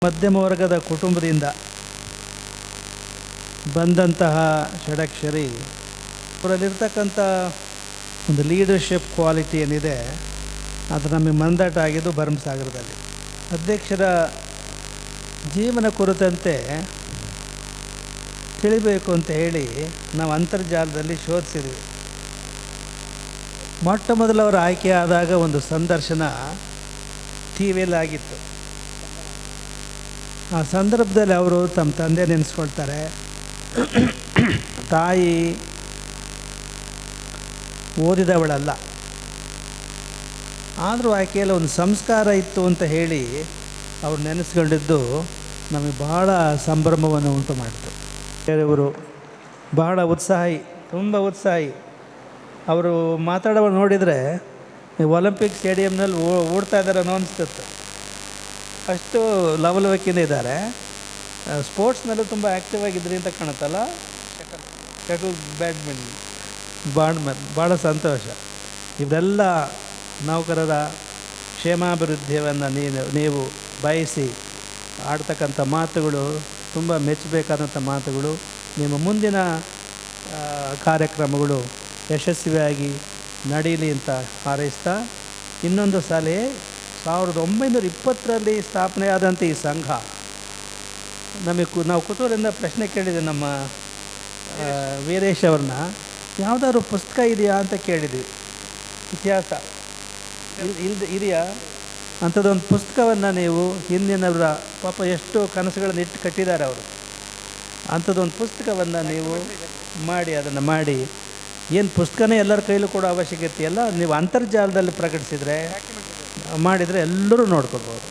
ಮಧ್ಯಮ ವರ್ಗದ ಕುಟುಂಬದಿಂದ ಬಂದಂತಹ ಷಡಕ್ಷರಿ ಅವರಲ್ಲಿರ್ತಕ್ಕಂಥ ಒಂದು ಲೀಡರ್ಶಿಪ್ ಕ್ವಾಲಿಟಿ ಏನಿದೆ ಅದು ನಮಗೆ ಮಂದಟ್ಟಾಗಿದ್ದು ಭರಮಸಾಗರದಲ್ಲಿ. ಅಧ್ಯಕ್ಷರ ಜೀವನ ಕುರಿತಂತೆ ತಿಳಿಬೇಕು ಅಂತ ಹೇಳಿ ನಾವು ಅಂತರ್ಜಾಲದಲ್ಲಿ ಶೋಧಿಸಿದ್ವಿ. ಮೊಟ್ಟ ಮೊದಲು ಅವರು ಆಯ್ಕೆ ಆದಾಗ ಒಂದು ಸಂದರ್ಶನ ಟಿ ವಿಯಲ್ಲಿ ಆಗಿತ್ತು. ಆ ಸಂದರ್ಭದಲ್ಲಿ ಅವರು ತಮ್ಮ ತಂದೆ ನೆನೆಸ್ಕೊಳ್ತಾರೆ. ತಾಯಿ ಓದಿದವಳಲ್ಲ, ಆದರೂ ಆಕೆಯಲ್ಲಿ ಒಂದು ಸಂಸ್ಕಾರ ಇತ್ತು ಅಂತ ಹೇಳಿ ಅವ್ರು ನೆನೆಸ್ಕೊಂಡಿದ್ದು ನಮಗೆ ಬಹಳ ಸಂಭ್ರಮವನ್ನು ಉಂಟು ಮಾಡಿತು. ಇವರು ಬಹಳ ಉತ್ಸಾಹಿ, ತುಂಬ ಉತ್ಸಾಹಿ. ಅವರು ಮಾತಾಡೋ ನೋಡಿದರೆ ಒಲಿಂಪಿಕ್ ಸ್ಟೇಡಿಯಂನಲ್ಲಿ ಓಡ್ತಾ ಇದ್ದಾರೆ ಅನ್ನೋ ಅನಿಸ್ತಿತ್ತು. ಅಷ್ಟು ಲವಲವಿಕೆಯಿಂದ ಇದ್ದಾರೆ. ಸ್ಪೋರ್ಟ್ಸ್ನಲ್ಲೂ ತುಂಬ ಆ್ಯಕ್ಟಿವ್ ಆಗಿದ್ರಿ ಅಂತ ಕಾಣುತ್ತಲ್ಲ. ಶಟಲ್ ಬ್ಯಾಡ್ಮಿಂಟನ್ ಭಾಳ ಸಂತೋಷ. ಇವರೆಲ್ಲ ನೌಕರರ ಕ್ಷೇಮಾಭಿವೃದ್ಧಿಯನ್ನು ನೀವು ಬಯಸಿ ಆಡ್ತಕ್ಕಂಥ ಮಾತುಗಳು ತುಂಬ ಮೆಚ್ಚಬೇಕಾದಂಥ ಮಾತುಗಳು. ನಿಮ್ಮ ಮುಂದಿನ ಕಾರ್ಯಕ್ರಮಗಳು ಯಶಸ್ವಿಯಾಗಿ ನಡೀಲಿ ಅಂತ ಹಾರೈಸ್ತಾ, ಇನ್ನೊಂದು ಸಲಹೆ, 1920ರಲ್ಲಿ ಸ್ಥಾಪನೆಯಾದಂಥ ಈ ಸಂಘ ನಾವು ಕುತೂಹಲದಿಂದ ಪ್ರಶ್ನೆ ಕೇಳಿದ್ವಿ ನಮ್ಮ ವೀರೇಶ್ ಅವ್ರನ್ನ, ಯಾವುದಾದ್ರು ಪುಸ್ತಕ ಇದೆಯಾ ಅಂತ ಕೇಳಿದ್ವಿ. ಇತಿಹಾಸ ಇದೆಯಾ ಅಂಥದ್ದೊಂದು ಪುಸ್ತಕವನ್ನು ನೀವು ಹಿಂದಿನವರ ಪಾಪ ಎಷ್ಟು ಕನಸುಗಳನ್ನು ಇಟ್ಟು ಕಟ್ಟಿದ್ದಾರೆ ಅವರು, ಅಂಥದ್ದೊಂದು ಪುಸ್ತಕವನ್ನು ನೀವು ಮಾಡಿ ಅದನ್ನು ಮಾಡಿ, ಏನು ಪುಸ್ತಕನೇ ಎಲ್ಲರ ಕೈಲೂ ಕೊಡೋ ಅವಶ್ಯಕತೆ ಇಲ್ಲ, ನೀವು ಅಂತರ್ಜಾಲದಲ್ಲಿ ಪ್ರಕಟಿಸಿದರೆ ಮಾಡಿದರೆ ಎಲ್ಲರೂ ನೋಡ್ಕೊಳ್ಬೋದು.